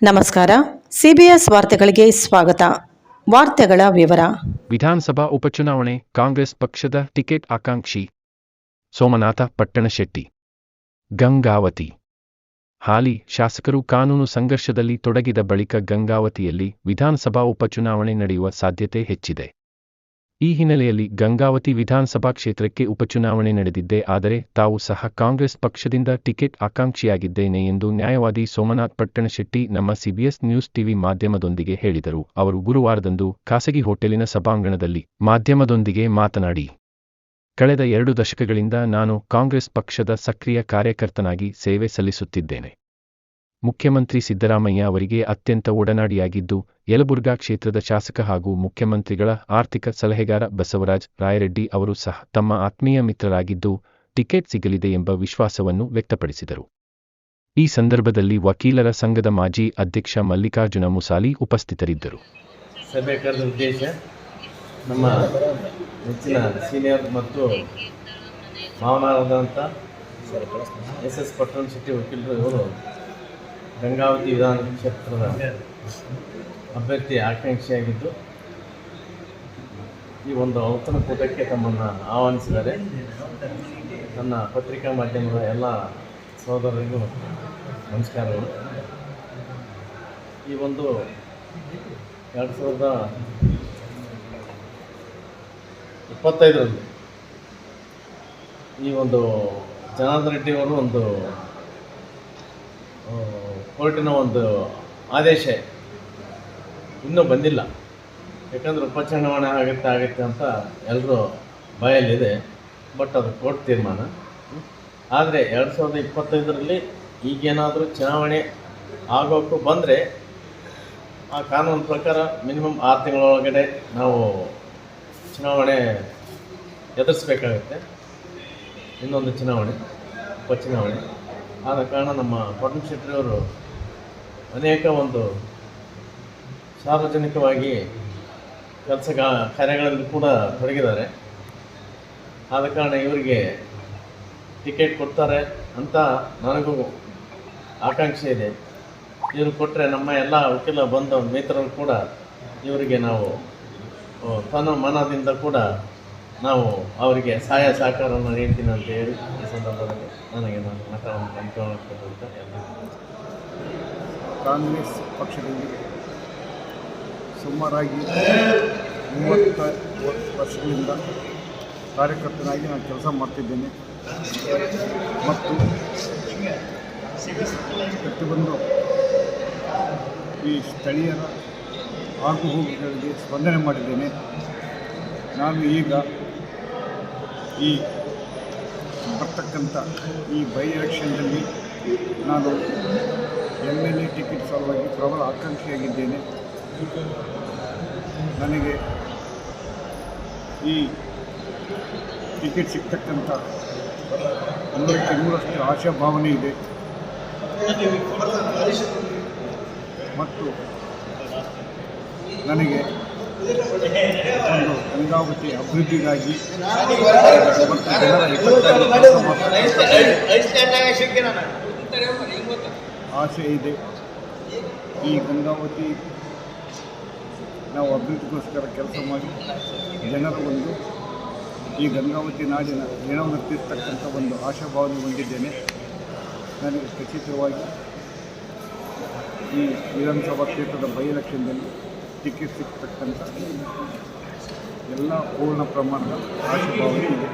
ನಮಸ್ಕಾರ. ಸಿಬಿಎಸ್ ವಾರ್ತೆಗಳಿಗೆ ಸ್ವಾಗತ. ವಾರ್ತೆಗಳ ವಿವರ. ವಿಧಾನಸಭಾ ಉಪಚುನಾವಣೆ ಕಾಂಗ್ರೆಸ್ ಪಕ್ಷದ ಟಿಕೆಟ್ ಆಕಾಂಕ್ಷಿ ಸೋಮನಾಥ ಪಟ್ಟಣಶೆಟ್ಟಿ. ಗಂಗಾವತಿ. ಹಾಲಿ ಶಾಸಕರು ಕಾನೂನು ಸಂಘರ್ಷದಲ್ಲಿ ತೊಡಗಿದ ಬಳಿಕ ಗಂಗಾವತಿಯಲ್ಲಿ ವಿಧಾನಸಭಾ ಉಪಚುನಾವಣೆ ನಡೆಯುವ ಸಾಧ್ಯತೆ ಹೆಚ್ಚಿದೆ. ಈ ಹಿನ್ನೆಲೆಯಲ್ಲಿ ಗಂಗಾವತಿ ವಿಧಾನಸಭಾ ಕ್ಷೇತ್ರಕ್ಕೆ ಉಪಚುನಾವಣೆ ನಡೆದಿದ್ದೇ ಆದರೆ ತಾವು ಸಹ ಕಾಂಗ್ರೆಸ್ ಪಕ್ಷದಿಂದ ಟಿಕೆಟ್ ಆಕಾಂಕ್ಷಿಯಾಗಿದ್ದೇನೆ ಎಂದು ನ್ಯಾಯವಾದಿ ಸೋಮನಾಥ್ ಪಟ್ಟಣಶೆಟ್ಟಿ ನಮ್ಮ ಸಿಬಿಎಸ್ ನ್ಯೂಸ್ ಟಿವಿ ಮಾಧ್ಯಮದೊಂದಿಗೆ ಹೇಳಿದರು. ಅವರು ಗುರುವಾರದಂದು ಖಾಸಗಿ ಹೋಟೆಲಿನ ಸಭಾಂಗಣದಲ್ಲಿ ಮಾಧ್ಯಮದೊಂದಿಗೆ ಮಾತನಾಡಿ, ಕಳೆದ 2 ದಶಕಗಳಿಂದ ನಾನು ಕಾಂಗ್ರೆಸ್ ಪಕ್ಷದ ಸಕ್ರಿಯ ಕಾರ್ಯಕರ್ತನಾಗಿ ಸೇವೆ ಸಲ್ಲಿಸುತ್ತಿದ್ದೇನೆ. ಮುಖ್ಯಮಂತ್ರಿ ಸಿದ್ದರಾಮಯ್ಯ ಅವರಿಗೆ ಅತ್ಯಂತ ಒಡನಾಡಿಯಾಗಿದ್ದು, ಯಲಬುರ್ಗಾ ಕ್ಷೇತ್ರದ ಶಾಸಕ ಹಾಗೂ ಮುಖ್ಯಮಂತ್ರಿಗಳ ಆರ್ಥಿಕ ಸಲಹೆಗಾರ ಬಸವರಾಜ ರಾಯರೆಡ್ಡಿ ಅವರು ಸಹ ತಮ್ಮ ಆತ್ಮೀಯ ಮಿತ್ರರಾಗಿದ್ದು, ಟಿಕೆಟ್ ಸಿಗಲಿದೆ ಎಂಬ ವಿಶ್ವಾಸವನ್ನು ವ್ಯಕ್ತಪಡಿಸಿದರು. ಈ ಸಂದರ್ಭದಲ್ಲಿ ವಕೀಲರ ಸಂಘದ ಮಾಜಿ ಅಧ್ಯಕ್ಷ ಮಲ್ಲಿಕಾರ್ಜುನ ಮುಸಾಲಿ ಉಪಸ್ಥಿತರಿದ್ದರು. ಸಭೆ ಕರೆದ ಉದ್ದೇಶ ನಮ್ಮ ಹೆಚ್ಚಿನ ಸೀನಿಯರ್ ಮತ್ತು ಮಾವನಾದಂಥ ಎಸ್ ಪಟ್ಟಣಶೆಟ್ಟಿ ವಕೀಲರು ಇವರು ಗಂಗಾವತಿ ವಿಧಾನ ಕ್ಷೇತ್ರದ ಅಭ್ಯರ್ಥಿ ಆಕಾಂಕ್ಷಿಯಾಗಿದ್ದು ಈ ಒಂದು ಔತಣಕೂಟಕ್ಕೆ ತಮ್ಮನ್ನು ಆಹ್ವಾನಿಸಿದ್ದಾರೆ. ನನ್ನ ಪತ್ರಿಕಾ ಮಾಧ್ಯಮದ ಎಲ್ಲ ಸಹೋದರರಿಗೂ ನಮಸ್ಕಾರಗಳು. ಈ ಒಂದು 2025ರಲ್ಲಿ ಈ ಒಂದು ಜನಾರ್ದನ್ ರೆಡ್ಡಿ ಅವರು ಒಂದು ಕೋರ್ಟಿನ ಒಂದು ಆದೇಶ ಇನ್ನೂ ಬಂದಿಲ್ಲ. ಯಾಕಂದರೆ ಉಪಚುನಾವಣೆ ಆಗುತ್ತೆ ಅಂತ ಎಲ್ಲರೂ ಭಯಲ್ಲಿದೆ. ಬಟ್ ಅದು ಕೋರ್ಟ್ ತೀರ್ಮಾನ. ಆದರೆ 2025ರಲ್ಲಿ ಈಗೇನಾದರೂ ಚುನಾವಣೆ ಆಗೋಕ್ಕೂ ಬಂದರೆ ಆ ಕಾನೂನು ಪ್ರಕಾರ ಮಿನಿಮಮ್ 6 ತಿಂಗಳೊಳಗಡೆ ನಾವು ಚುನಾವಣೆ ಎದುರಿಸಬೇಕಾಗುತ್ತೆ. ಇನ್ನೊಂದು ಚುನಾವಣೆ, ಉಪಚುನಾವಣೆ. ಆದ ಕಾರಣ ನಮ್ಮ ಪಟ್ಟಣಶೆಟ್ಟಿಯವರು ಅನೇಕ ಒಂದು ಸಾರ್ವಜನಿಕವಾಗಿ ಕಾರ್ಯಗಳಲ್ಲಿ ಕೂಡ ತೊಡಗಿದ್ದಾರೆ. ಆದ ಕಾರಣ ಇವರಿಗೆ ಟಿಕೆಟ್ ಕೊಡ್ತಾರೆ ಅಂತ ನನಗೂ ಆಕಾಂಕ್ಷೆ ಇದೆ. ಇವರು ಕೊಟ್ಟರೆ ನಮ್ಮ ಎಲ್ಲ ವಕೀಲ ಬಂದ ಮಿತ್ರರು ಕೂಡ ಇವರಿಗೆ ನಾವು ತನ್ನ ಮನದಿಂದ ಕೂಡ ನಾವು ಅವರಿಗೆ ಸಹಾಯ ಸಹಕಾರವನ್ನು ನೀಡ್ತೀನಿ ಅಂತ ಹೇಳಿ ಈ ಸಂದರ್ಭದಲ್ಲಿ ನನಗೆ ನಾನು ಮತವನ್ನು ಹಂಚಿಕೊಳ್ಳುವಂತ ಕಾಂಗ್ರೆಸ್ ಪಕ್ಷದಲ್ಲಿ ಸುಮಾರಾಗಿ 30 ವರ್ಷಗಳಿಂದ ಕಾರ್ಯಕರ್ತನಾಗಿ ನಾನು ಕೆಲಸ ಮಾಡ್ತಿದ್ದೇನೆ ಮತ್ತು ಪ್ರತಿಯೊಂದು ಈ ಸ್ಥಳೀಯರ ಆಗುಹೋಗುಗಳಿಗೆ ಸ್ಪಂದನೆ ಮಾಡಿದ್ದೇನೆ. ನಾನು ಈಗ ಈ ಬರ್ತಕ್ಕಂಥ ಈ ಬೈ ಎಲೆಕ್ಷನ್ನಲ್ಲಿ ನಾನು MLA ಟಿಕೆಟ್ ಸಲುವಾಗಿ ಪ್ರಬಲ ಆಕಾಂಕ್ಷಿಯಾಗಿದ್ದೇನೆ. ನನಗೆ ಈ ಟಿಕೆಟ್ ಸಿಗ್ತಕ್ಕಂಥ 100% ಆಶಾಭಾವನೆ ಇದೆ ಮತ್ತು ನನಗೆ ಒಂದು ಗಂಗಾವತಿ ಅಭಿವೃದ್ಧಿಗಾಗಿ ಮತ್ತು ಜನರ ಆಸೆ ಇದೆ. ಈ ಗಂಗಾವತಿ ನಾವು ಅಭಿವೃದ್ಧಿಗೋಸ್ಕರ ಕೆಲಸ ಮಾಡಿ ಜನರ ಒಂದು ಈ ಗಂಗಾವತಿ ನಾಡಿನ ಋಣವನ್ನು ತೀರ್ತಕ್ಕಂಥ ಒಂದು ಆಶಾಭಾವನೆ ಹೊಂದಿದ್ದೇನೆ. ನನಗೆ ಖಚಿತವಾಗಿ ಈ ವಿಧಾನಸಭಾ ಕ್ಷೇತ್ರದ ಬೈ ಎಲೆಕ್ಷನ್ನಲ್ಲಿ ಟಿಕೆಟ್ ಸಿಗ್ತಕ್ಕಂಥ ಎಲ್ಲ ಪೂರ್ಣ ಪ್ರಮಾಣದ ಆಶಾಭಾವನೆ ಇದೆ.